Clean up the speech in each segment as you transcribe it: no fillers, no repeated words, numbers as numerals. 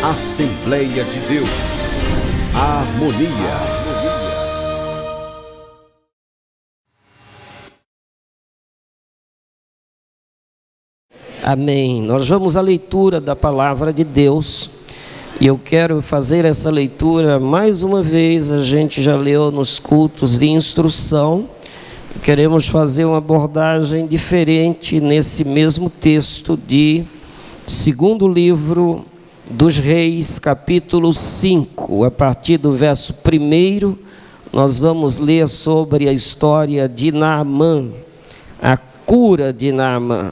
Assembleia de Deus, harmonia. Amém. Nós vamos à leitura da palavra de Deus. E eu quero fazer essa leitura mais uma vez. A gente já leu nos cultos de instrução. Queremos fazer uma abordagem diferente nesse mesmo texto de segundo livro dos Reis, capítulo 5. A partir do verso 1, nós vamos ler sobre a história de Naamã, a cura de Naamã.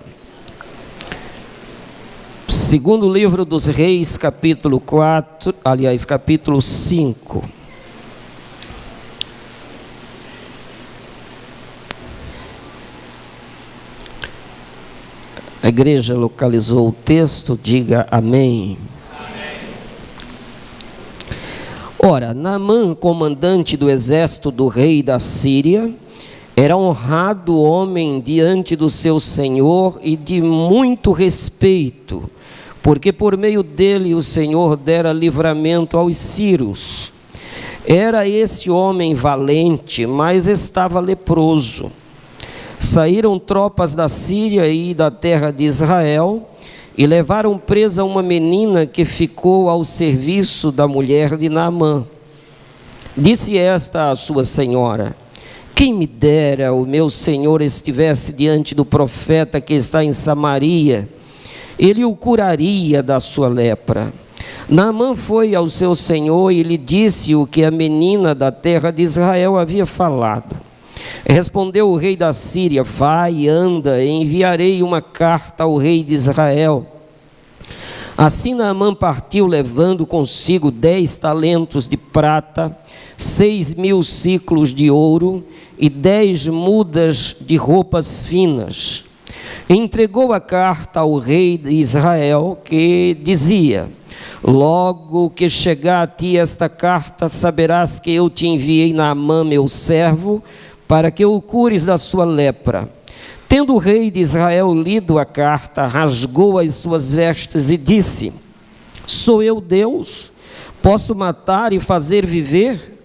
Segundo livro dos Reis, capítulo 5. A igreja localizou o texto, diga amém. Ora, Naamã, comandante do exército do rei da Síria, era honrado homem diante do seu senhor e de muito respeito, porque por meio dele o Senhor dera livramento aos sírios. Era esse homem valente, mas estava leproso. Saíram tropas da Síria e da terra de Israel e levaram presa uma menina que ficou ao serviço da mulher de Naamã. Disse esta à sua senhora: quem me dera o meu senhor estivesse diante do profeta que está em Samaria, ele o curaria da sua lepra. Naamã foi ao seu senhor e lhe disse o que a menina da terra de Israel havia falado. Respondeu o rei da Síria: vai, anda, enviarei uma carta ao rei de Israel. Assim Naamã partiu, levando consigo 10 talentos de prata, 6.000 ciclos de ouro e 10 mudas de roupas finas. Entregou a carta ao rei de Israel, que dizia: logo que chegar a ti esta carta, saberás que eu te enviei Naamã, meu servo, para que o cures da sua lepra. Tendo o rei de Israel lido a carta, rasgou as suas vestes e disse: sou eu Deus? Posso matar e fazer viver?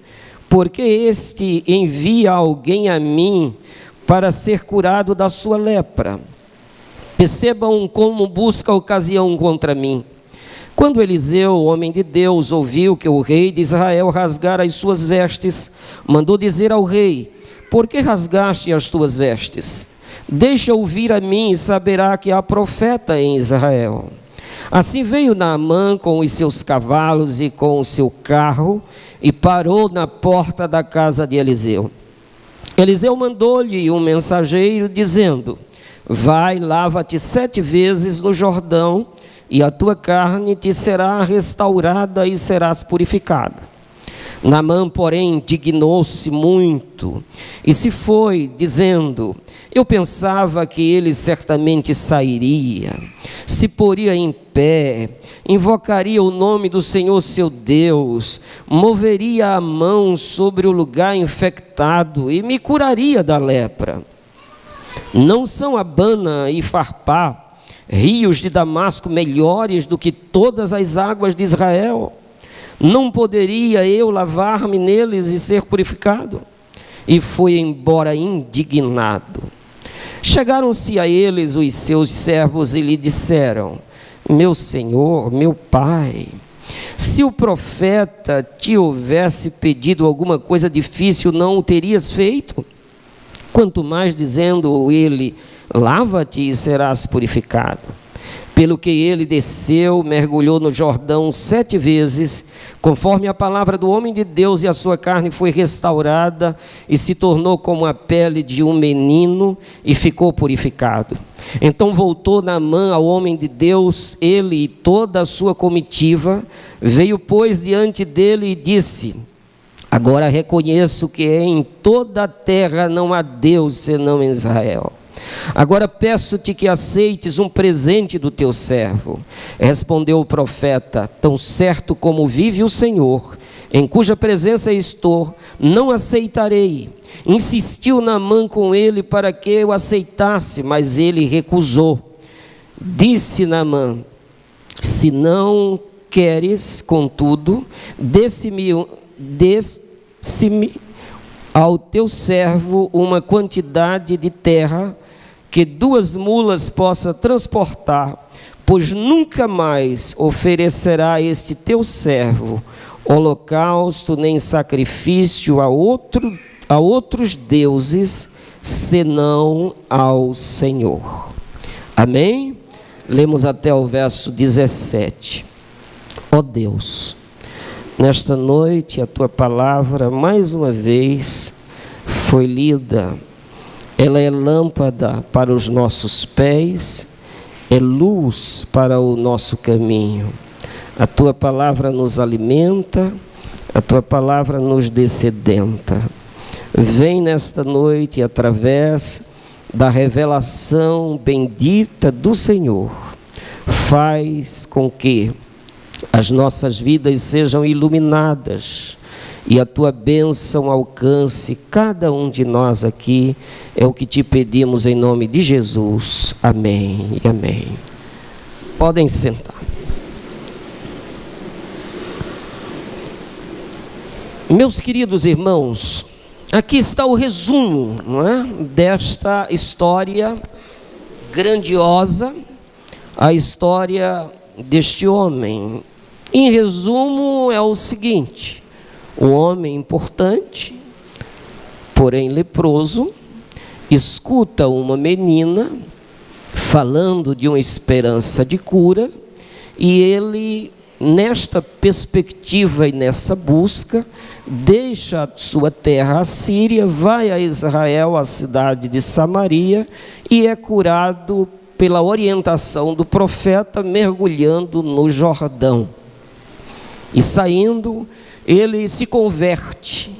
Porque este envia alguém a mim para ser curado da sua lepra. Percebam como busca ocasião contra mim. Quando Eliseu, o homem de Deus, ouviu que o rei de Israel rasgara as suas vestes, mandou dizer ao rei: por que rasgaste as tuas vestes? Deixa ouvir a mim e saberá que há profeta em Israel. Assim veio Naamã com os seus cavalos e com o seu carro e parou na porta da casa de Eliseu. Eliseu mandou-lhe um mensageiro dizendo: vai, lava-te 7 vezes no Jordão e a tua carne te será restaurada e serás purificada. Naamã, porém, indignou-se muito e se foi, dizendo: eu pensava que ele certamente sairia, se poria em pé, invocaria o nome do Senhor seu Deus, moveria a mão sobre o lugar infectado e me curaria da lepra. Não são Abana e Farpá, rios de Damasco, melhores do que todas as águas de Israel? Não poderia eu lavar-me neles e ser purificado? E foi embora indignado. Chegaram-se a eles os seus servos e lhe disseram: meu senhor, meu pai, se o profeta te houvesse pedido alguma coisa difícil, não o terias feito? Quanto mais dizendo ele: lava-te e serás purificado. Pelo que ele desceu, mergulhou no Jordão 7 vezes, conforme a palavra do homem de Deus, e a sua carne foi restaurada e se tornou como a pele de um menino e ficou purificado. Então voltou Naamã ao homem de Deus, ele e toda a sua comitiva, veio pois diante dele e disse: agora reconheço que em toda a terra não há Deus senão em Israel. Agora peço-te que aceites um presente do teu servo. Respondeu o profeta: tão certo como vive o Senhor, em cuja presença estou, não aceitarei. Insistiu Naamã com ele para que eu aceitasse, mas ele recusou. Disse Naamã: se não queres, contudo, desse-me ao teu servo uma quantidade de terra que 2 mulas possa transportar, pois nunca mais oferecerá este teu servo holocausto nem sacrifício a outros deuses, senão ao Senhor. Amém? Lemos até o verso 17. Ó Deus, nesta noite a tua palavra mais uma vez foi lida. Ela é lâmpada para os nossos pés, é luz para o nosso caminho. A tua palavra nos alimenta, a tua palavra nos dessedenta. Vem nesta noite através da revelação bendita do Senhor. Faz com que as nossas vidas sejam iluminadas e a tua bênção alcance cada um de nós aqui. É o que te pedimos em nome de Jesus. Amém e amém. Podem sentar. Meus queridos irmãos, aqui está o resumo, não é, desta história grandiosa, a história deste homem. Em resumo, é o seguinte: um homem importante, porém leproso, escuta uma menina falando de uma esperança de cura, e ele, nesta perspectiva e nessa busca, deixa a sua terra assíria, vai a Israel, a cidade de Samaria, e é curado pela orientação do profeta, mergulhando no Jordão. E saindo, ele se converte.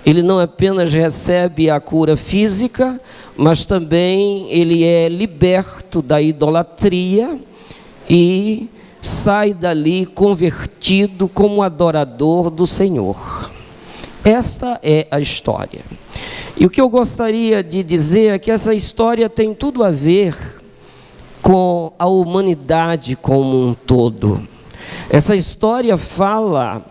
Ele não apenas recebe a cura física, mas também ele é liberto da idolatria e sai dali convertido como adorador do Senhor. Esta é a história. E o que eu gostaria de dizer é que essa história tem tudo a ver com a humanidade como um todo. Essa história fala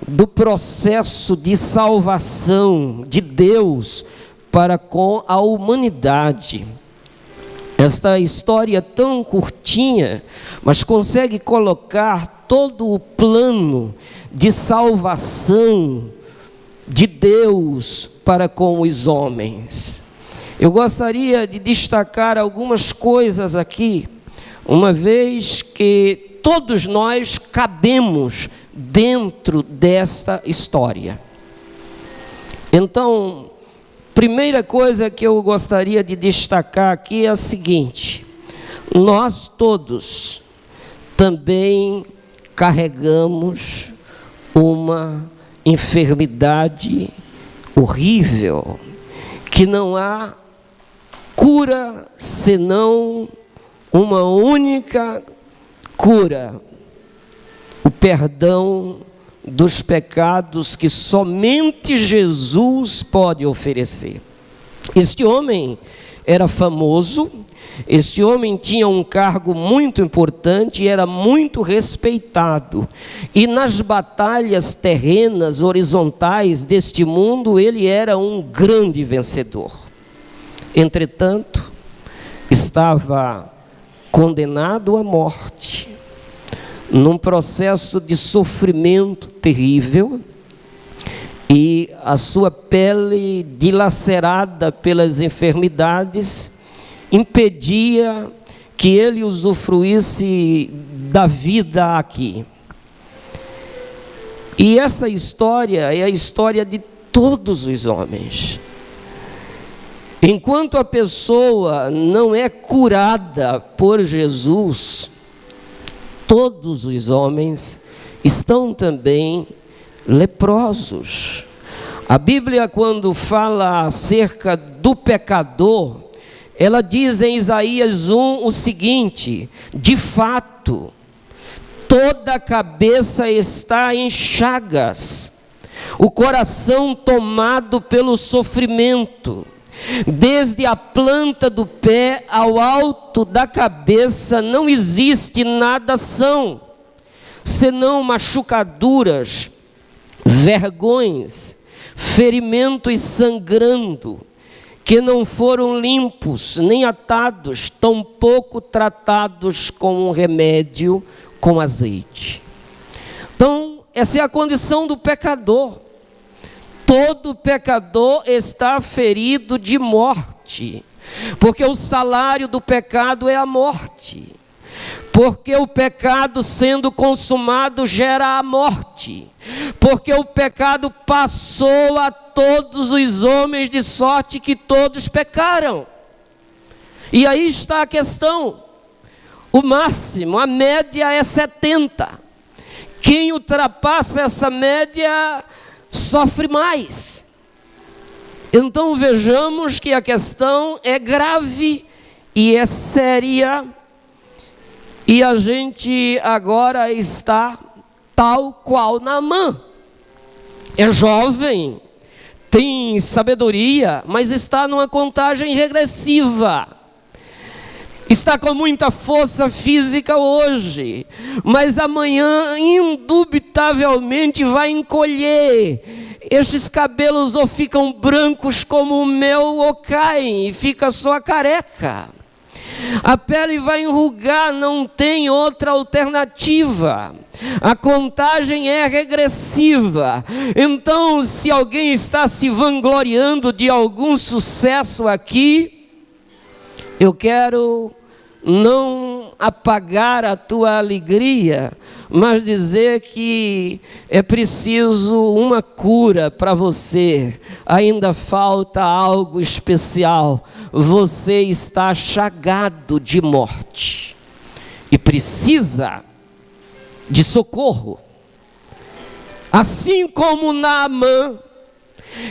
do processo de salvação de Deus para com a humanidade. Esta história tão curtinha, mas consegue colocar todo o plano de salvação de Deus para com os homens. Eu gostaria de destacar algumas coisas aqui, uma vez que todos nós cabemos dentro desta história. Então, primeira coisa que eu gostaria de destacar aqui é a seguinte: nós todos também carregamos uma enfermidade horrível, que não há cura senão uma única cura: o perdão dos pecados que somente Jesus pode oferecer. Este homem era famoso, esse homem tinha um cargo muito importante e era muito respeitado. E nas batalhas terrenas, horizontais deste mundo, ele era um grande vencedor. Entretanto, estava condenado à morte, num processo de sofrimento terrível, e a sua pele dilacerada pelas enfermidades impedia que ele usufruísse da vida aqui. E essa história é a história de todos os homens. Enquanto a pessoa não é curada por Jesus, todos os homens estão também leprosos. A Bíblia, quando fala acerca do pecador, ela diz em Isaías 1 o seguinte: de fato, toda a cabeça está em chagas, o coração tomado pelo sofrimento, desde a planta do pé ao alto da cabeça não existe nada são, senão machucaduras, vergões, ferimentos sangrando, que não foram limpos, nem atados, tampouco tratados com um remédio com azeite. Então, essa é a condição do pecador. Todo pecador está ferido de morte, porque o salário do pecado é a morte. Porque o pecado sendo consumado gera a morte. Porque o pecado passou a todos os homens, de sorte que todos pecaram. E aí está a questão. O máximo, a média é 70. Quem ultrapassa essa média sofre mais. Então vejamos que a questão é grave e é séria. E a gente agora está tal qual Naamã. É jovem, tem sabedoria, mas está numa contagem regressiva. Está com muita força física hoje, mas amanhã indubitavelmente vai encolher. Estes cabelos ou ficam brancos como o meu ou caem e fica só a careca. A pele vai enrugar, não tem outra alternativa. A contagem é regressiva. Então, se alguém está se vangloriando de algum sucesso aqui, eu quero não apagar a tua alegria, mas dizer que é preciso uma cura para você. Ainda falta algo especial. Você está chagado de morte e precisa de socorro. Assim como Naamã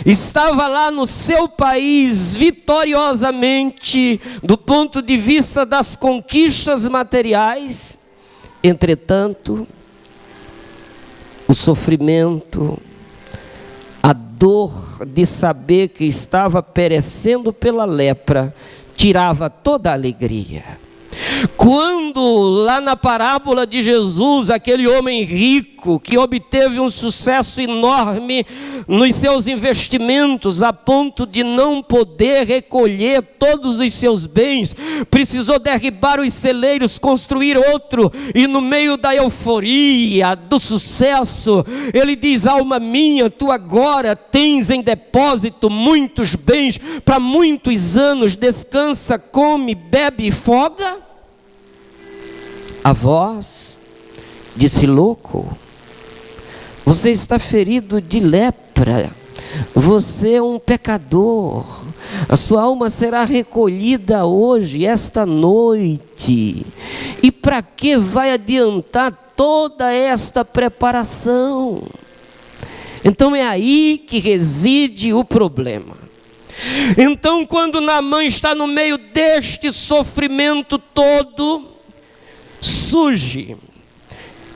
estava lá no seu país vitoriosamente do ponto de vista das conquistas materiais, entretanto, o sofrimento, a dor de saber que estava perecendo pela lepra, tirava toda a alegria. Quando lá na parábola de Jesus, aquele homem rico que obteve um sucesso enorme nos seus investimentos, a ponto de não poder recolher todos os seus bens, precisou derribar os celeiros, construir outro, e no meio da euforia, do sucesso, ele diz: alma minha, tu agora tens em depósito muitos bens para muitos anos, descansa, come, bebe e folga. A voz disse: louco, você está ferido de lepra, você é um pecador, a sua alma será recolhida hoje, esta noite, e para que vai adiantar toda esta preparação? Então é aí que reside o problema. Então, quando Naamã está no meio deste sofrimento todo, surge,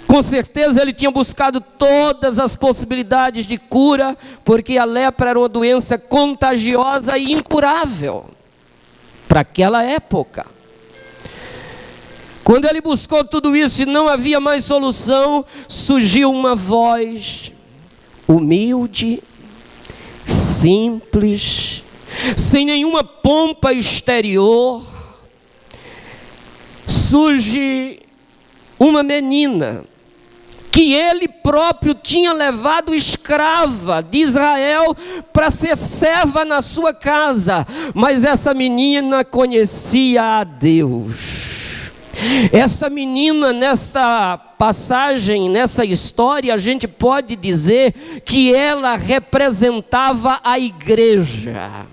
com certeza ele tinha buscado todas as possibilidades de cura, porque a lepra era uma doença contagiosa e incurável para aquela época. Quando ele buscou tudo isso e não havia mais solução, surgiu uma voz humilde, simples, sem nenhuma pompa exterior. Surge uma menina que ele próprio tinha levado escrava de Israel para ser serva na sua casa, mas essa menina conhecia a Deus. Essa menina, nesta passagem, nessa história, a gente pode dizer que ela representava a igreja.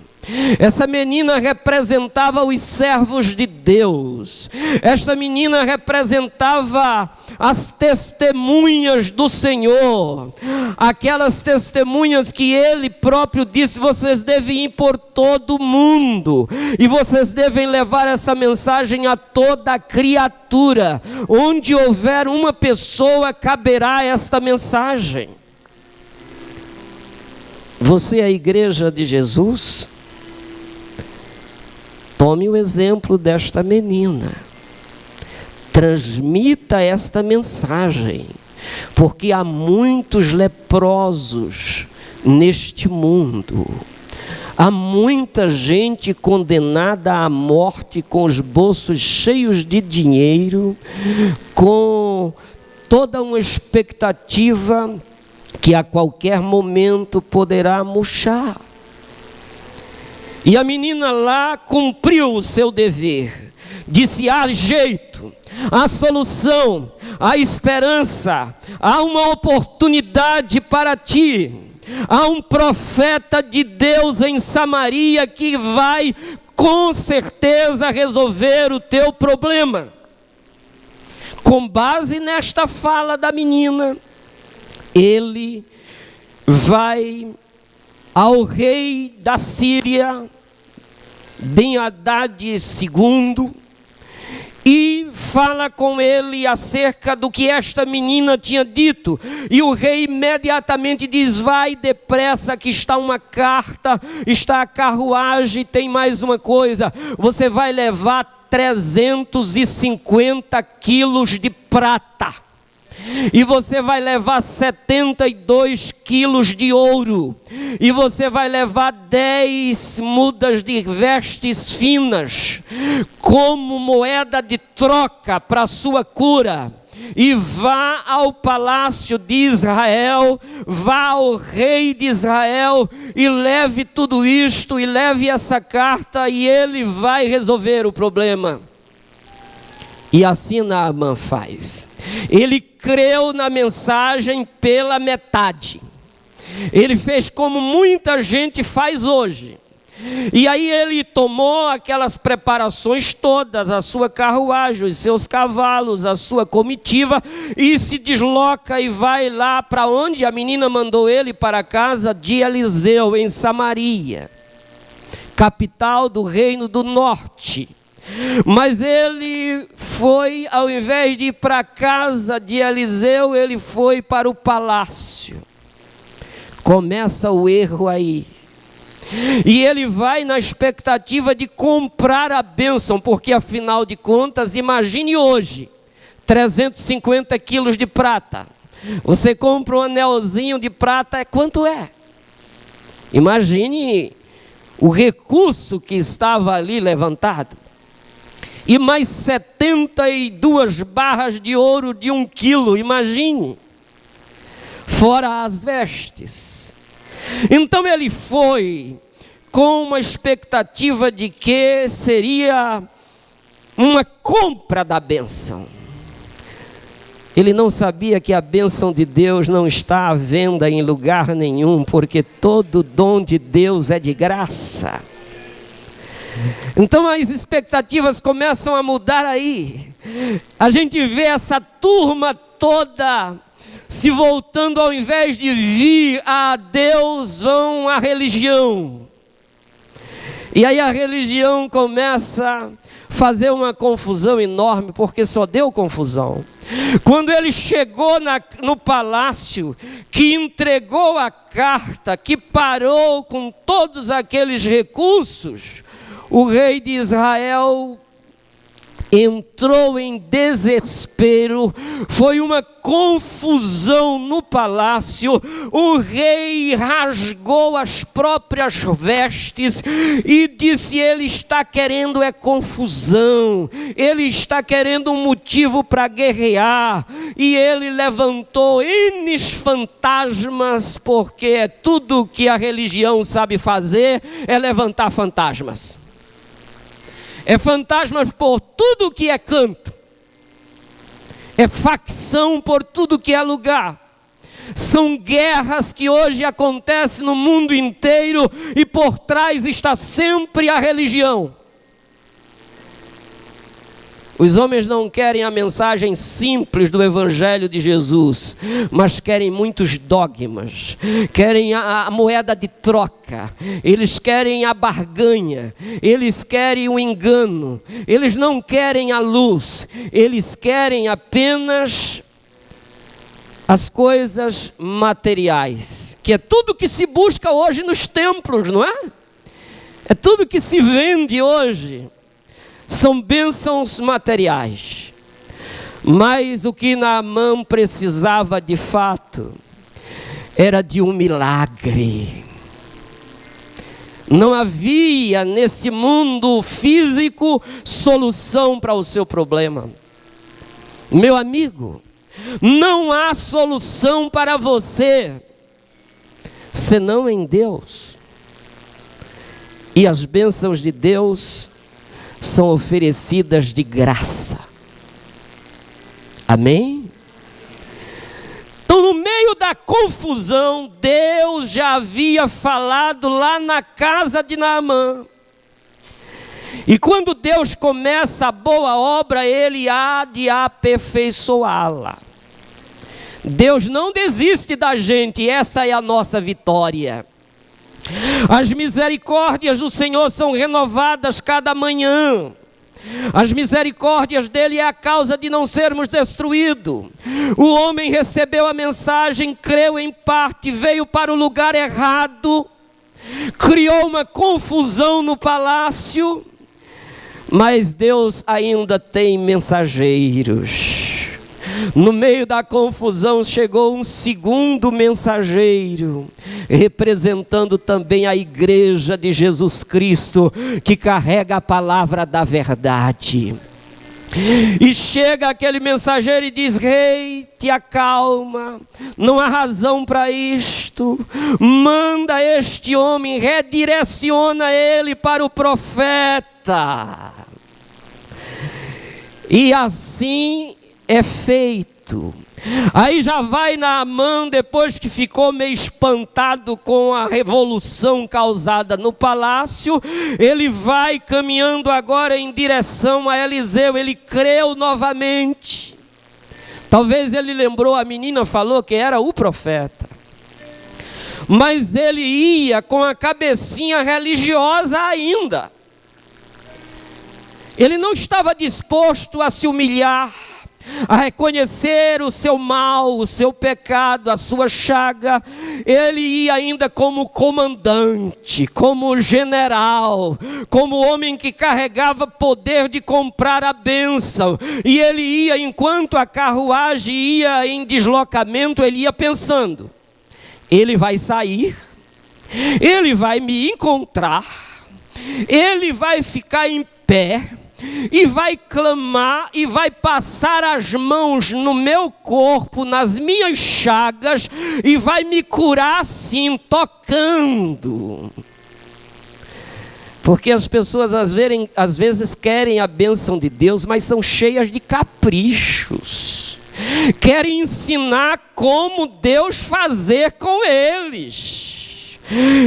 Essa menina representava os servos de Deus. Esta menina representava as testemunhas do Senhor. Aquelas testemunhas que ele próprio disse: vocês devem ir por todo o mundo, e vocês devem levar essa mensagem a toda a criatura. Onde houver uma pessoa, caberá esta mensagem. Você é a igreja de Jesus? Tome o exemplo desta menina, transmita esta mensagem, porque há muitos leprosos neste mundo. Há muita gente condenada à morte, com os bolsos cheios de dinheiro, com toda uma expectativa que a qualquer momento poderá murchar. E a menina lá cumpriu o seu dever. Disse: há jeito, há solução, há esperança, há uma oportunidade para ti. Há um profeta de Deus em Samaria que vai com certeza resolver o teu problema. Com base nesta fala da menina, ele vai ao rei da Síria, Ben-Hadad II, e fala com ele acerca do que esta menina tinha dito. E o rei imediatamente diz: vai depressa, que está uma carta, está a carruagem, tem mais uma coisa, você vai levar 350 quilos de prata. E você vai levar 72 quilos de ouro. E você vai levar 10 mudas de vestes finas, como moeda de troca para a sua cura. E vá ao palácio de Israel, vá ao rei de Israel e leve tudo isto, e leve essa carta, e ele vai resolver o problema. E assim Naamã faz. Ele creu na mensagem pela metade. Ele fez como muita gente faz hoje. E aí ele tomou aquelas preparações todas, a sua carruagem, os seus cavalos, a sua comitiva, e se desloca e vai lá para onde a menina mandou ele, para a casa de Eliseu, em Samaria, capital do reino do norte. Mas ele foi, ao invés de ir para a casa de Eliseu, ele foi para o palácio. Começa o erro aí. E ele vai na expectativa de comprar a bênção, porque afinal de contas, imagine hoje, 350 quilos de prata. Você compra um anelzinho de prata, quanto é? Imagine o recurso que estava ali levantado. E mais 72 barras de ouro de 1 quilo, imagine. Fora as vestes. Então ele foi com uma expectativa de que seria uma compra da bênção. Ele não sabia que a bênção de Deus não está à venda em lugar nenhum, porque todo dom de Deus é de graça. Então as expectativas começam a mudar aí. A gente vê essa turma toda se voltando, ao invés de vir a Deus, vão à religião. E aí a religião começa a fazer uma confusão enorme, porque só deu confusão. Quando ele chegou no palácio, que entregou a carta, que parou com todos aqueles recursos, o rei de Israel entrou em desespero, foi uma confusão no palácio. O rei rasgou as próprias vestes e disse: ele está querendo confusão, ele está querendo um motivo para guerrear. E ele levantou N fantasmas, porque é tudo que a religião sabe fazer, é levantar fantasmas. É fantasmas por tudo que é canto. É facção por tudo que é lugar. São guerras que hoje acontecem no mundo inteiro e por trás está sempre a religião. Os homens não querem a mensagem simples do Evangelho de Jesus, mas querem muitos dogmas, querem a moeda de troca, eles querem a barganha, eles querem o engano, eles não querem a luz, eles querem apenas as coisas materiais, que é tudo que se busca hoje nos templos, não é? É tudo que se vende hoje. São bênçãos materiais. Mas o que Naamã precisava de fato era de um milagre. Não havia neste mundo físico solução para o seu problema. Meu amigo, não há solução para você senão em Deus. E as bênçãos de Deus são oferecidas de graça. Amém? Então, no meio da confusão, Deus já havia falado lá na casa de Naamã. E quando Deus começa a boa obra, Ele há de aperfeiçoá-la. Deus não desiste da gente, essa é a nossa vitória. As misericórdias do Senhor são renovadas cada manhã. As misericórdias dele é a causa de não sermos destruídos. O homem recebeu a mensagem, creu em parte, veio para o lugar errado, criou uma confusão no palácio, mas Deus ainda tem mensageiros. No meio da confusão chegou um segundo mensageiro, representando também a igreja de Jesus Cristo, que carrega a palavra da verdade. E chega aquele mensageiro e diz: rei, te acalma, não há razão para isto, manda este homem, redireciona ele para o profeta. E assim é feito. Aí já vai Naamã, depois que ficou meio espantado com a revolução causada no palácio, ele vai caminhando agora em direção a Eliseu. Ele creu novamente. Talvez ele lembrou, a menina falou que era o profeta, mas ele ia com a cabecinha religiosa ainda. Ele não estava disposto a se humilhar, a reconhecer o seu mal, o seu pecado, a sua chaga. Ele ia ainda como comandante, como general, como homem que carregava poder de comprar a bênção. E ele ia, enquanto a carruagem ia em deslocamento, ele ia pensando: ele vai sair, ele vai me encontrar, ele vai ficar em pé, e vai clamar, e vai passar as mãos no meu corpo, nas minhas chagas, e vai me curar assim, tocando. Porque as pessoas às vezes querem a bênção de Deus, mas são cheias de caprichos. Querem ensinar como Deus fazer com eles.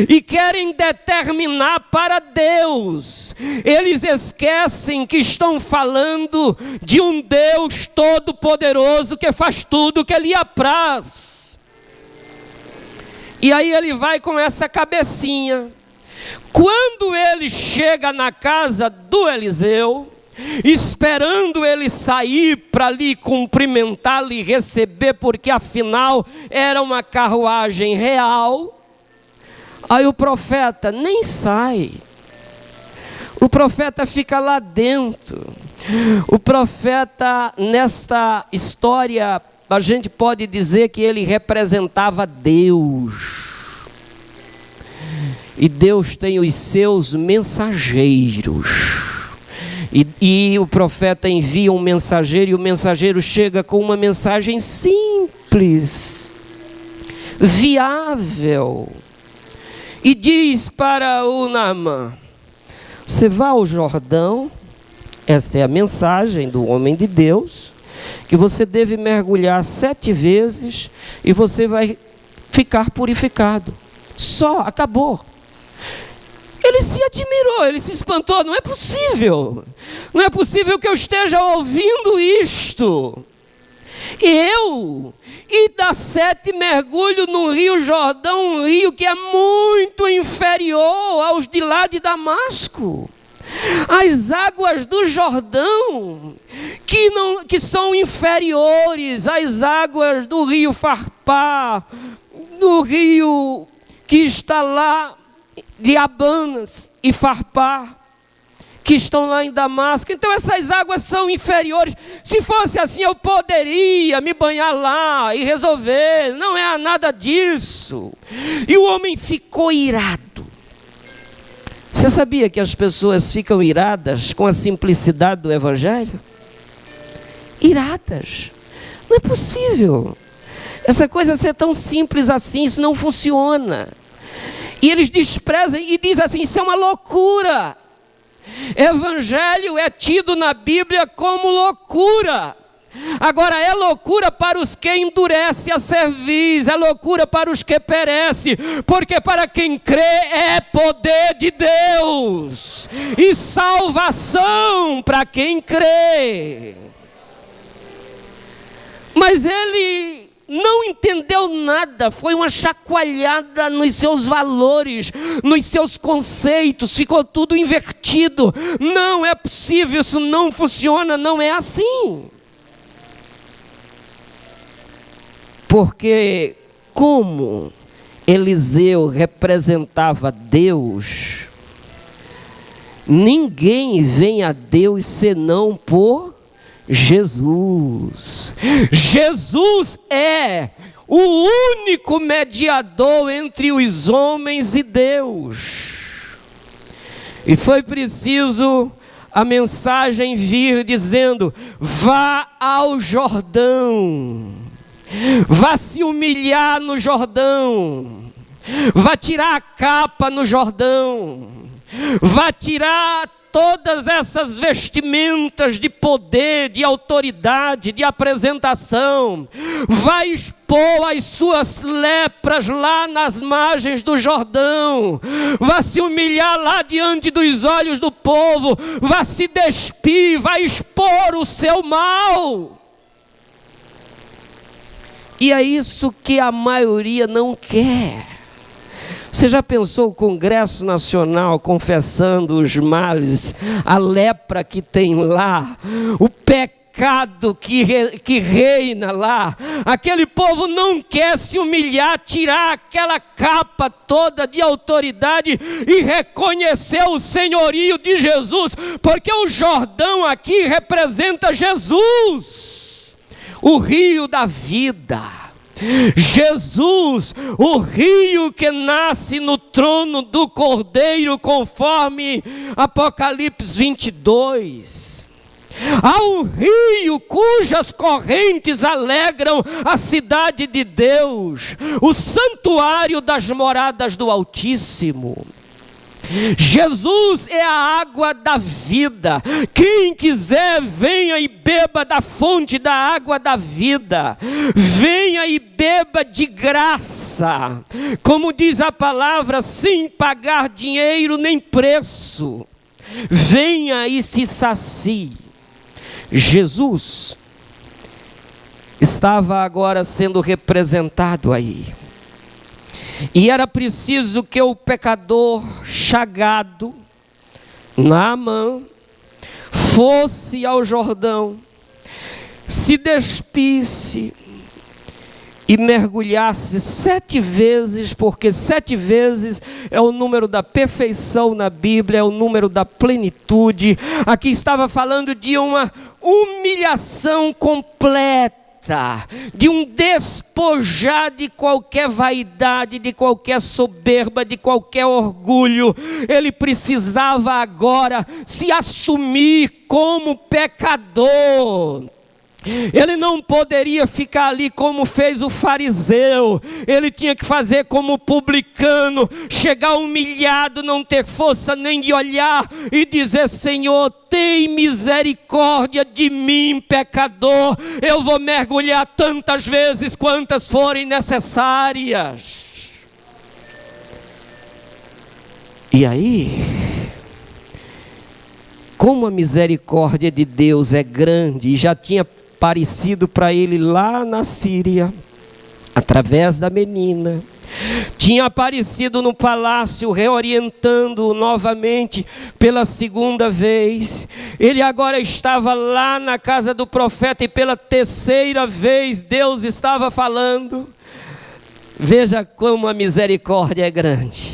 E querem determinar para Deus. Eles esquecem que estão falando de um Deus todo-poderoso que faz tudo o que lhe apraz. E aí ele vai com essa cabecinha. Quando ele chega na casa do Eliseu, esperando ele sair para lhe cumprimentá-lo e receber, porque afinal era uma carruagem real, aí o profeta nem sai. O profeta fica lá dentro. O profeta, nesta história, a gente pode dizer que ele representava Deus. E Deus tem os seus mensageiros. E o profeta envia um mensageiro, e o mensageiro chega com uma mensagem simples, viável. E diz para o Naamã: você vá ao Jordão, esta é a mensagem do homem de Deus, que você deve mergulhar 7 vezes e você vai ficar purificado. Só, acabou. Ele se admirou, ele se espantou. Não é possível. Não é possível que eu esteja ouvindo isto. E dá 7 mergulhos no rio Jordão, um rio que é muito inferior aos de lá de Damasco. As águas do Jordão, que são inferiores às águas do rio Farpar, do rio que está lá de Abanas e Farpar, que estão lá em Damasco. Então essas águas são inferiores. Se fosse assim, eu poderia me banhar lá e resolver. Não é nada disso. E o homem ficou irado. Você sabia que as pessoas ficam iradas com a simplicidade do Evangelho? Iradas. Não é possível essa coisa ser tão simples assim, isso não funciona. E eles desprezam e dizem assim, isso é uma loucura. Evangelho é tido na Bíblia como loucura. Agora é loucura para os que endurecem a cerviz, é loucura para os que perecem, porque para quem crê é poder de Deus e salvação para quem crê. Mas ele não entendeu nada, foi uma chacoalhada nos seus valores, nos seus conceitos, ficou tudo invertido. Não é possível, isso não funciona, não é assim. Porque como Eliseu representava Deus, ninguém vem a Deus senão por Jesus. Jesus é o único mediador entre os homens e Deus. E foi preciso a mensagem vir dizendo: vá ao Jordão, vá se humilhar no Jordão, vá tirar a capa no Jordão, vá tirar todas essas vestimentas de poder, de autoridade, de apresentação, vai expor as suas lepras lá nas margens do Jordão, vai se humilhar lá diante dos olhos do povo, vai se despir, vai expor o seu mal. E é isso que a maioria não quer. Você já pensou o Congresso Nacional confessando os males, a lepra que tem lá, o pecado que reina lá? Aquele povo não quer se humilhar, tirar aquela capa toda de autoridade e reconhecer o senhorio de Jesus, porque o Jordão aqui representa Jesus, o rio da vida. Jesus, o rio que nasce no trono do Cordeiro, conforme Apocalipse 22. Há um rio cujas correntes alegram a cidade de Deus, o santuário das moradas do Altíssimo. Jesus é a água da vida. Quem quiser, venha e beba da fonte da água da vida. Venha e beba de graça, como diz a palavra, sem pagar dinheiro nem preço. Venha e se sacie. Jesus estava agora sendo representado aí. E era preciso que o pecador chagado, Naamã, fosse ao Jordão, se despisse e mergulhasse 7 vezes, porque 7 vezes é o número da perfeição na Bíblia, é o número da plenitude. Aqui estava falando de uma humilhação completa, de um despojar de qualquer vaidade, de qualquer soberba, de qualquer orgulho. Ele precisava agora se assumir como pecador. Ele não poderia ficar ali como fez o fariseu. Ele tinha que fazer como o publicano, chegar humilhado, não ter força nem de olhar e dizer: Senhor, tem misericórdia de mim, pecador. Eu vou mergulhar tantas vezes quantas forem necessárias. E aí, como a misericórdia de Deus é grande, e já tinha aparecido para ele lá na Síria, através da menina, tinha aparecido no palácio, reorientando-o novamente pela segunda vez. Ele agora estava lá na casa do profeta e pela terceira vez Deus estava falando. Veja como a misericórdia é grande.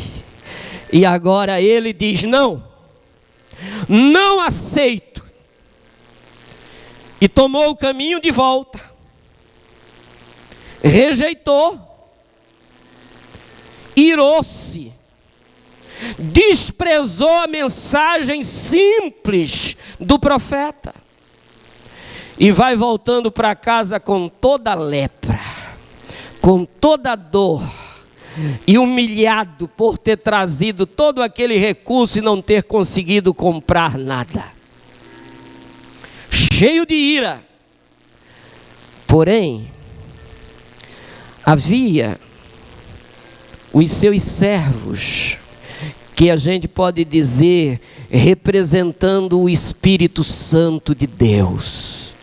E agora ele diz: não, não aceito. E tomou o caminho de volta. Rejeitou. Irou-se. Desprezou a mensagem simples do profeta. E vai voltando para casa com toda a lepra, com toda a dor, e humilhado por ter trazido todo aquele recurso e não ter conseguido comprar nada. Cheio de ira. Porém, havia os seus servos, que a gente pode dizer representando o Espírito Santo de Deus,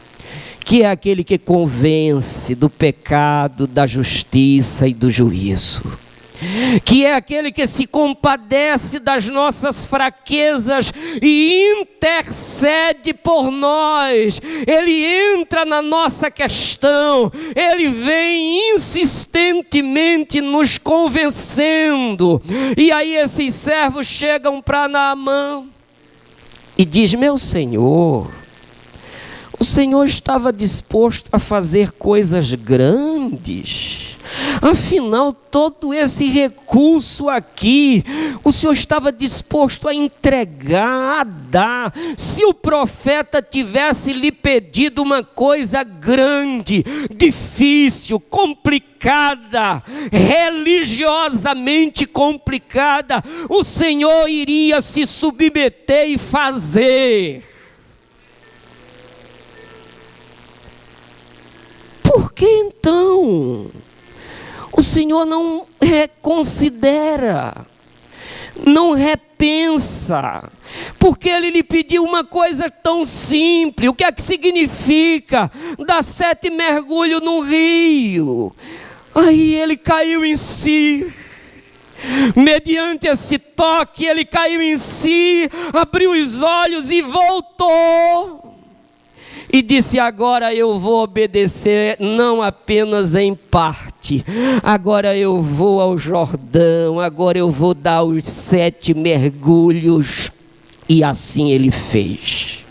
que é aquele que convence do pecado, da justiça e do juízo, que é aquele que se compadece das nossas fraquezas e intercede por nós. Ele entra na nossa questão, ele vem insistentemente nos convencendo. E aí esses servos chegam para Naamã e diz: meu senhor, o Senhor estava disposto a fazer coisas grandes. Afinal, todo esse recurso aqui, o Senhor estava disposto a entregar, a dar. Se o profeta tivesse lhe pedido uma coisa grande, difícil, complicada, religiosamente complicada, o Senhor iria se submeter e fazer. Por que então o Senhor não reconsidera, não repensa? Porque Ele lhe pediu uma coisa tão simples. O que é que significa dar 7 mergulhos no rio? Aí ele caiu em si. Mediante esse toque, ele caiu em si, abriu os olhos e voltou. E disse: agora eu vou obedecer, não apenas em parte. Agora eu vou ao Jordão, agora eu vou dar os 7 mergulhos. E assim ele fez.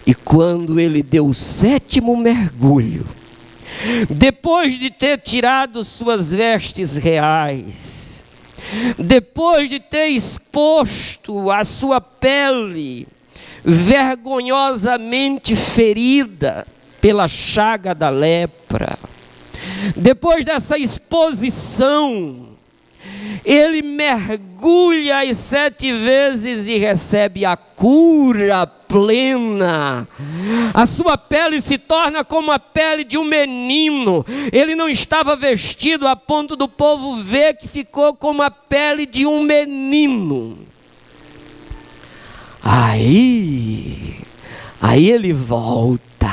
E quando ele deu o 7º mergulho, depois de ter tirado suas vestes reais, depois de ter exposto a sua pele, vergonhosamente ferida pela chaga da lepra, depois dessa exposição, ele mergulha as 7 vezes e recebe a cura plena. A sua pele se torna como a pele de um menino. Ele não estava vestido a ponto do povo ver que ficou como a pele de um menino. Aí ele volta.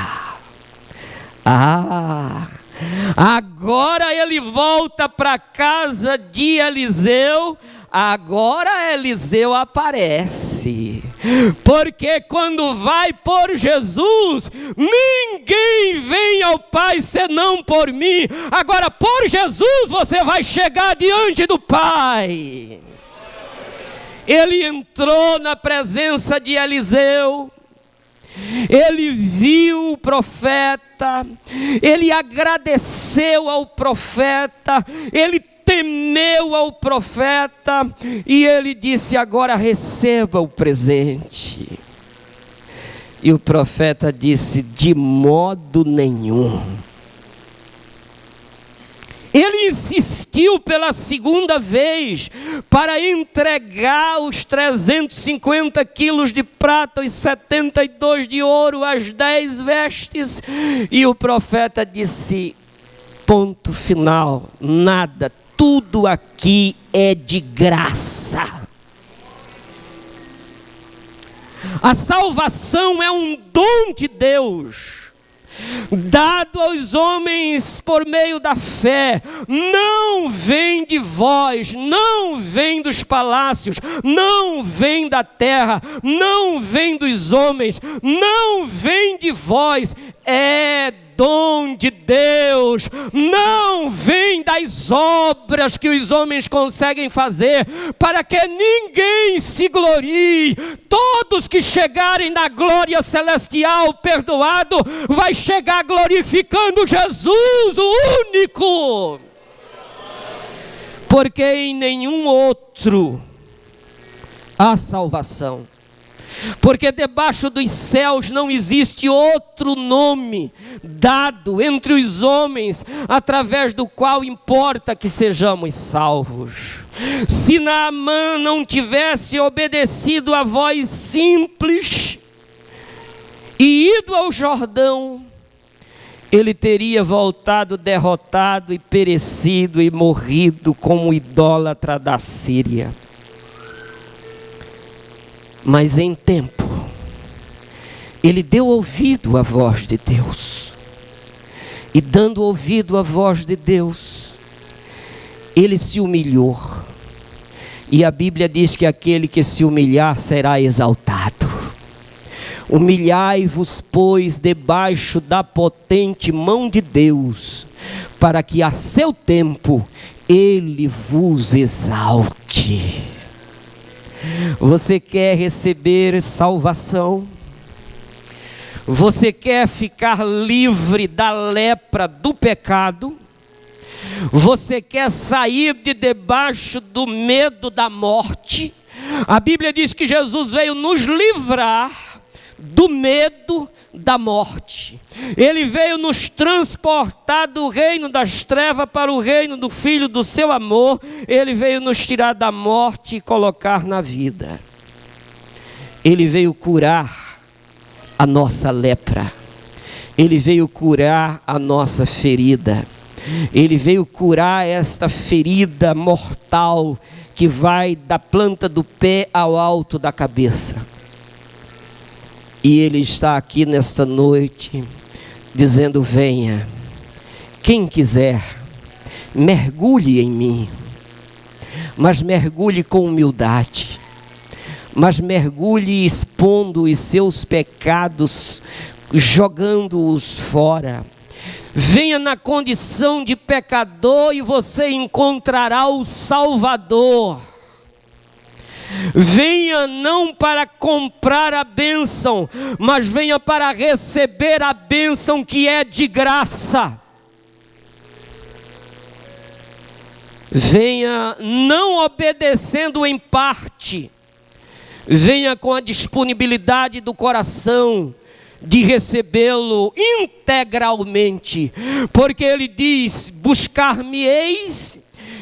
Agora ele volta para a casa de Eliseu. Agora Eliseu aparece. Porque quando vai por Jesus, ninguém vem ao Pai senão por mim. Agora por Jesus você vai chegar diante do Pai. Ele entrou na presença de Eliseu, ele viu o profeta, ele agradeceu ao profeta, ele temeu ao profeta, e ele disse: agora receba o presente. E o profeta disse: de modo nenhum. Ele insistiu pela 2ª vez para entregar os 350 quilos de prata, os 72 de ouro, as 10 vestes. E o profeta disse: ponto final, nada, tudo aqui é de graça. A salvação é um dom de Deus, dado aos homens por meio da fé. Não vem de vós, não vem dos palácios, não vem da terra, não vem dos homens, não vem de vós, é dom de Deus, não vem das obras que os homens conseguem fazer, para que ninguém se glorie. Todos que chegarem na glória celestial perdoado, vai chegar glorificando Jesus, o único. Porque em nenhum outro há salvação. Porque debaixo dos céus não existe outro nome dado entre os homens, através do qual importa que sejamos salvos. Se Naamã não tivesse obedecido a voz simples e ido ao Jordão, ele teria voltado derrotado e perecido e morrido como idólatra da Síria. Mas em tempo, ele deu ouvido à voz de Deus. E dando ouvido à voz de Deus, ele se humilhou. E a Bíblia diz que aquele que se humilhar será exaltado. Humilhai-vos, pois, debaixo da potente mão de Deus, para que a seu tempo ele vos exalte. Você quer receber salvação? Você quer ficar livre da lepra do pecado? Você quer sair de debaixo do medo da morte? A Bíblia diz que Jesus veio nos livrar do medo da morte. Ele veio nos transportar do reino das trevas para o reino do Filho do seu amor. Ele veio nos tirar da morte e colocar na vida. Ele veio curar a nossa lepra. Ele veio curar a nossa ferida. Ele veio curar esta ferida mortal que vai da planta do pé ao alto da cabeça. E Ele está aqui nesta noite, dizendo: venha, quem quiser, mergulhe em mim, mas mergulhe com humildade, mas mergulhe expondo os seus pecados, jogando-os fora. Venha na condição de pecador e você encontrará o Salvador. Venha não para comprar a bênção, mas venha para receber a bênção que é de graça. Venha não obedecendo em parte, venha com a disponibilidade do coração de recebê-lo integralmente, porque Ele diz: buscar-me-eis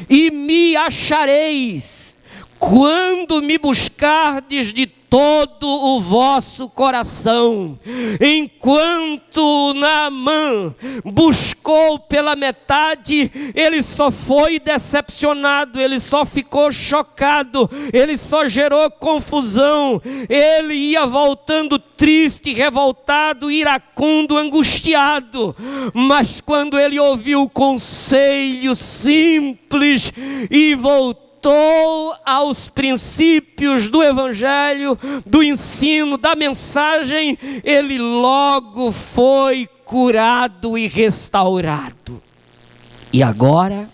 e me achareis, quando me buscardes de todo o vosso coração. Enquanto Naamã buscou pela metade, ele só foi decepcionado, ele só ficou chocado, ele só gerou confusão, ele ia voltando triste, revoltado, iracundo, angustiado. Mas quando ele ouviu o conselho simples e voltou aos princípios do Evangelho, do ensino, da mensagem, ele logo foi curado e restaurado. E agora,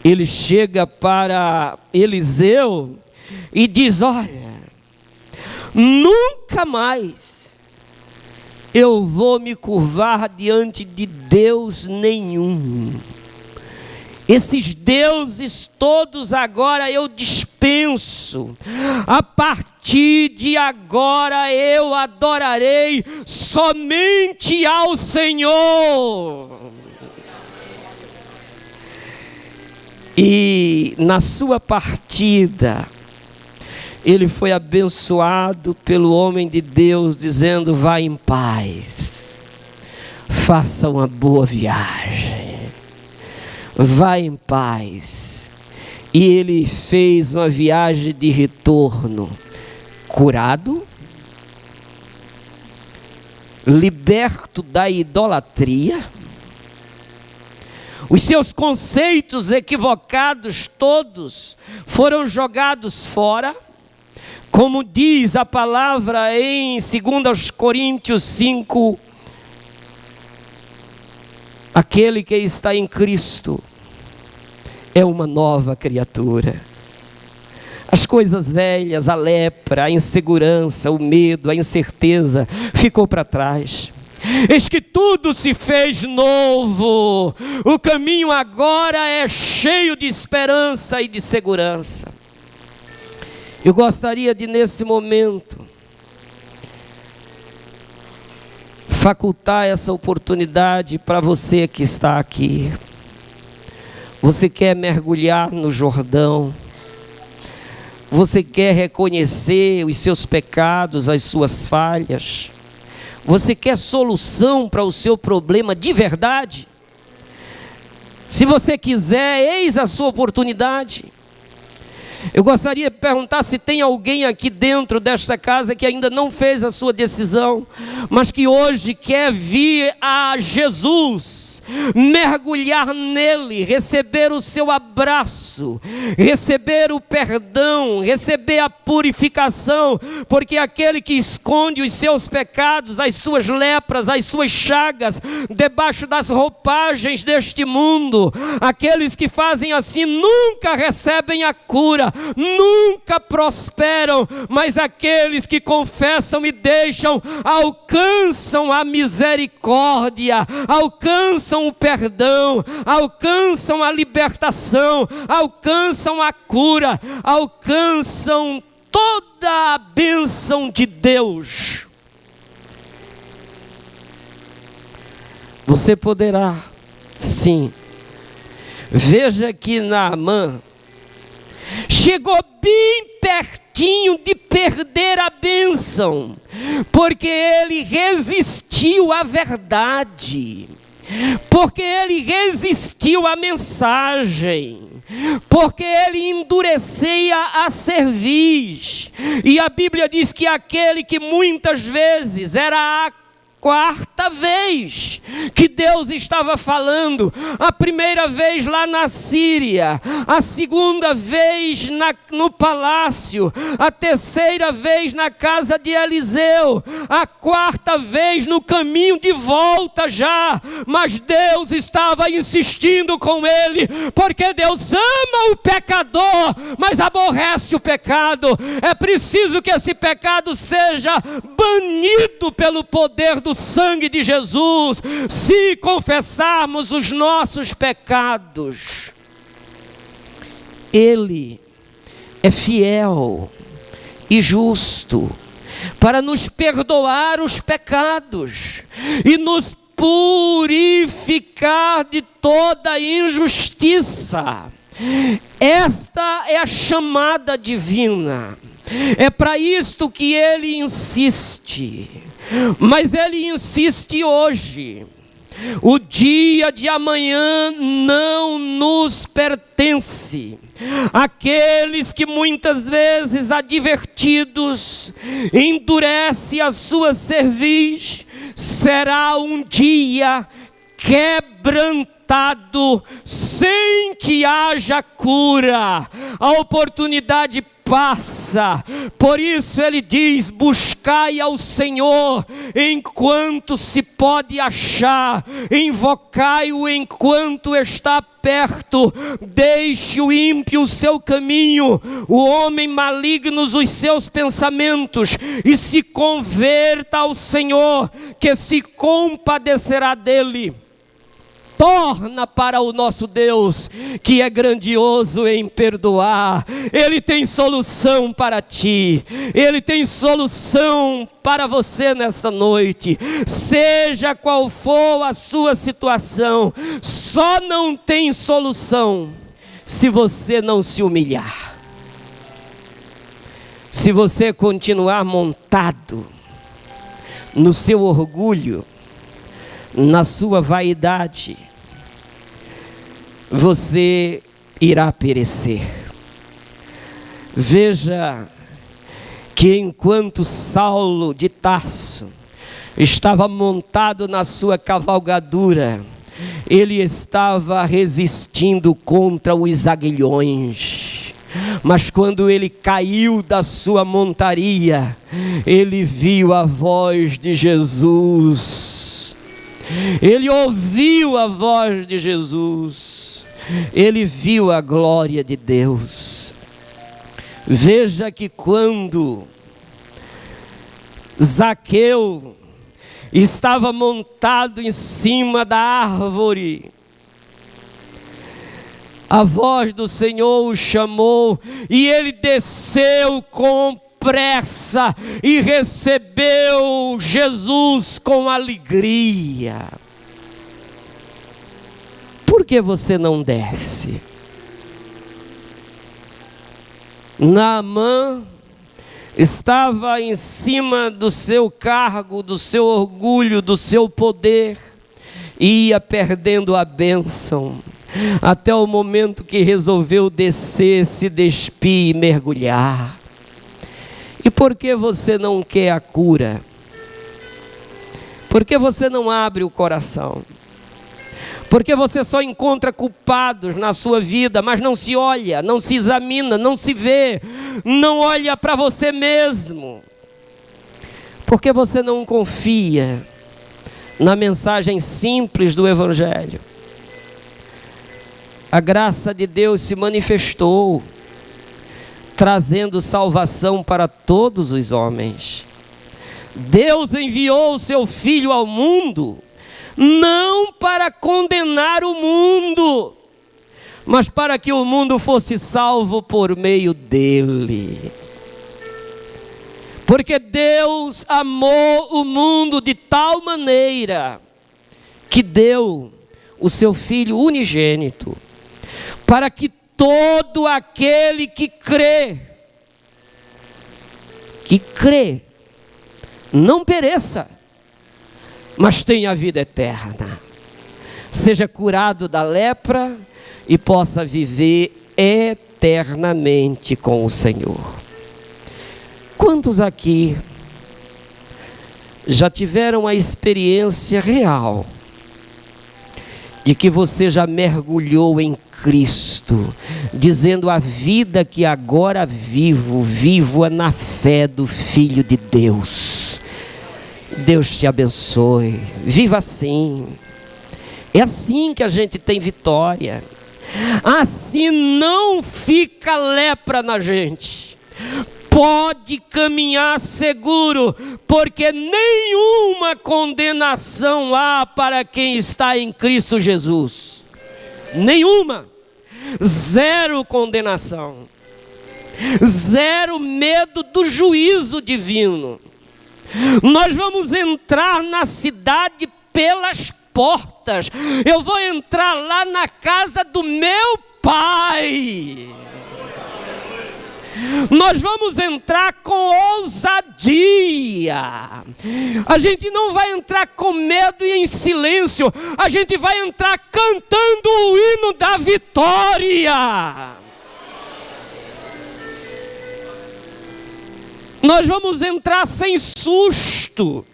ele chega para Eliseu e diz: olha, nunca mais eu vou me curvar diante de Deus nenhum. Esses deuses todos agora eu dispenso. A partir de agora eu adorarei somente ao Senhor. E na sua partida, ele foi abençoado pelo homem de Deus, dizendo: vá em paz, faça uma boa viagem. Vá em paz. E ele fez uma viagem de retorno, curado, liberto da idolatria. Os seus conceitos equivocados todos foram jogados fora, como diz a palavra em 2 Coríntios 5, Aquele que está em Cristo é uma nova criatura. As coisas velhas, a lepra, a insegurança, o medo, a incerteza, ficou para trás. Eis que tudo se fez novo. O caminho agora é cheio de esperança e de segurança. Eu gostaria de, nesse momento, facultar essa oportunidade para você que está aqui. Você quer mergulhar no Jordão? Você quer reconhecer os seus pecados, as suas falhas? Você quer solução para o seu problema de verdade? Se você quiser, eis a sua oportunidade. Eu gostaria de perguntar se tem alguém aqui dentro desta casa que ainda não fez a sua decisão, mas que hoje quer vir a Jesus, mergulhar nele, receber o seu abraço, receber o perdão, receber a purificação, porque aquele que esconde os seus pecados, as suas lepras, as suas chagas, debaixo das roupagens deste mundo, aqueles que fazem assim nunca recebem a cura, nunca prosperam, mas aqueles que confessam e deixam, alcançam a misericórdia, alcançam o perdão, alcançam a libertação, alcançam a cura, alcançam toda a bênção de Deus. Você poderá, sim. Veja que Naamã chegou bem pertinho de perder a bênção, porque ele resistiu à verdade, porque ele resistiu à mensagem, porque ele endurecia a cerviz. E a Bíblia diz que aquele que muitas vezes era a quarta vez que Deus estava falando, a primeira vez lá na Síria, a segunda vez no palácio, a terceira vez na casa de Eliseu, a quarta vez no caminho de volta já, mas Deus estava insistindo com ele, porque Deus ama o pecador, mas aborrece o pecado. É preciso que esse pecado seja banido pelo poder do sangue de Jesus, se confessarmos os nossos pecados. Ele é fiel e justo para nos perdoar os pecados e nos purificar de toda injustiça. Esta é a chamada divina. É para isto que ele insiste. Mas ele insiste hoje. O dia de amanhã não nos pertence. Aqueles que muitas vezes advertidos endurece a sua cerviz, será um dia quebrantado sem que haja cura. A oportunidade passa, por isso ele diz: buscai ao Senhor enquanto se pode achar, invocai-o enquanto está perto, deixe o ímpio o seu caminho, o homem maligno os seus pensamentos, e se converta ao Senhor, que se compadecerá dele. Torna para o nosso Deus, que é grandioso em perdoar. Ele tem solução para ti. Ele tem solução para você nesta noite. Seja qual for a sua situação, só não tem solução se você não se humilhar. Se você continuar montado no seu orgulho, na sua vaidade, você irá perecer. Veja que enquanto Saulo de Tarso estava montado na sua cavalgadura, ele estava resistindo contra os aguilhões. Mas quando ele caiu da sua montaria, ele viu a voz de Jesus. Ele ouviu a voz de Jesus, ele viu a glória de Deus. Veja que quando Zaqueu estava montado em cima da árvore, a voz do Senhor o chamou e ele desceu com pressa e recebeu Jesus com alegria. Por que você não desce? Naamã estava em cima do seu cargo, do seu orgulho, do seu poder, e ia perdendo a bênção, até o momento que resolveu descer, se despir e mergulhar. E por que você não quer a cura? Por que você não abre o coração? Porque você só encontra culpados na sua vida, mas não se olha, não se examina, não se vê, não olha para você mesmo. Porque você não confia na mensagem simples do Evangelho. A graça de Deus se manifestou, trazendo salvação para todos os homens. Deus enviou o seu Filho ao mundo, não para condenar o mundo, mas para que o mundo fosse salvo por meio dele. Porque Deus amou o mundo de tal maneira que deu o seu Filho unigênito, para que todo aquele que crê, não pereça, mas tenha a vida eterna, seja curado da lepra e possa viver eternamente com o Senhor. Quantos aqui já tiveram a experiência real de que você já mergulhou em Cristo, dizendo: a vida que agora vivo-a na fé do Filho de Deus? Deus te abençoe, viva assim. É assim que a gente tem vitória. Assim não fica lepra na gente. Pode caminhar seguro, porque nenhuma condenação há para quem está em Cristo Jesus. Nenhuma. Zero condenação. Zero medo do juízo divino. Nós vamos entrar na cidade pelas portas. Eu vou entrar lá na casa do meu Pai. Nós vamos entrar com ousadia. A gente não vai entrar com medo e em silêncio. A gente vai entrar cantando o hino da vitória. Nós vamos entrar sem susto,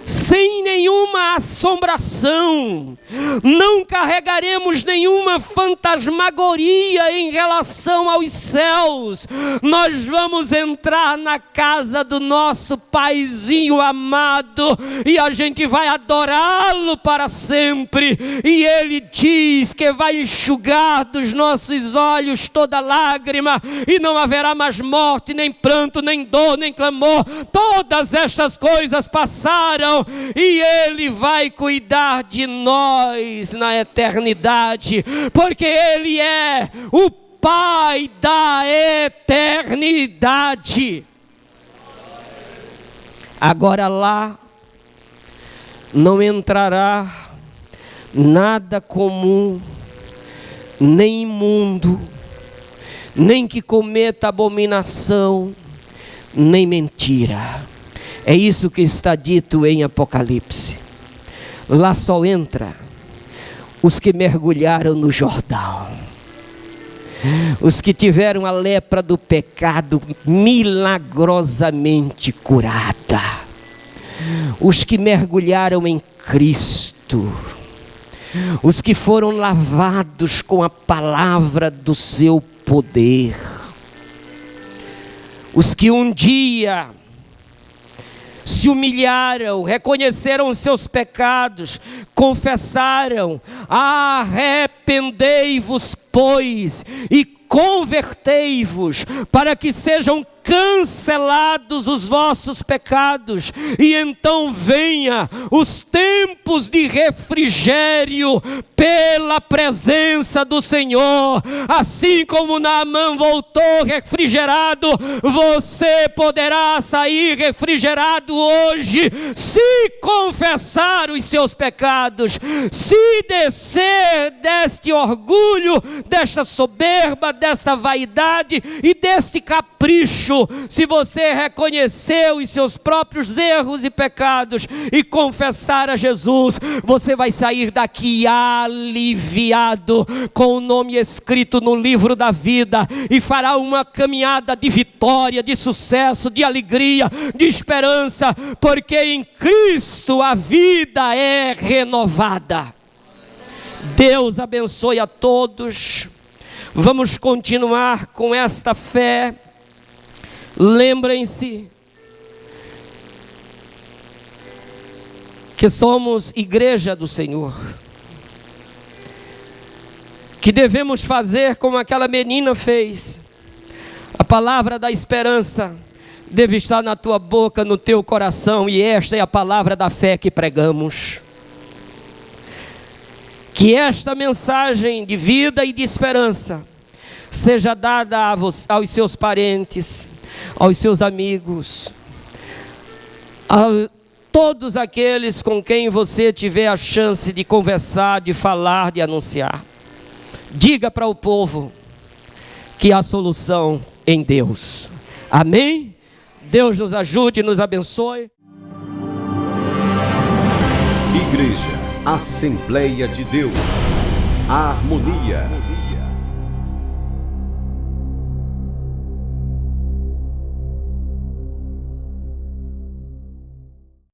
sem nenhuma assombração. Não carregaremos nenhuma fantasmagoria em relação aos céus. Nós vamos entrar na casa do nosso Paizinho amado e a gente vai adorá-lo para sempre. E Ele diz que vai enxugar dos nossos olhos toda lágrima, e não haverá mais morte, nem pranto, nem dor, nem clamor. Todas estas coisas passaram, e Ele vai cuidar de nós na eternidade, porque Ele é o Pai da eternidade. Agora lá não entrará nada comum, nem imundo, nem que cometa abominação, nem mentira. É isso que está dito em Apocalipse. Lá só entra os que mergulharam no Jordão, os que tiveram a lepra do pecado milagrosamente curada, os que mergulharam em Cristo, os que foram lavados com a palavra do seu poder, os que um dia se humilharam, reconheceram os seus pecados, confessaram: arrependei-vos, pois, e convertei-vos, para que sejam cancelados os vossos pecados, e então venha os tempos de refrigério pela presença do Senhor. Assim como Naamã voltou refrigerado, você poderá sair refrigerado hoje, se confessar os seus pecados, se descer deste orgulho, desta soberba, desta vaidade e deste capricho. Se você reconhecer os seus próprios erros e pecados e confessar a Jesus, você vai sair daqui aliviado, com o nome escrito no livro da vida, e fará uma caminhada de vitória, de sucesso, de alegria, de esperança, porque em Cristo a vida é renovada. Deus abençoe a todos. Vamos continuar com esta fé. Lembrem-se que somos igreja do Senhor, que devemos fazer como aquela menina fez. A palavra da esperança deve estar na tua boca, no teu coração, e esta é a palavra da fé que pregamos. Que esta mensagem de vida e de esperança seja dada aos seus parentes, aos seus amigos, a todos aqueles com quem você tiver a chance de conversar, de falar, de anunciar. Diga para o povo que há solução em Deus. Amém? Deus nos ajude e nos abençoe. Igreja Assembleia de Deus. Harmonia.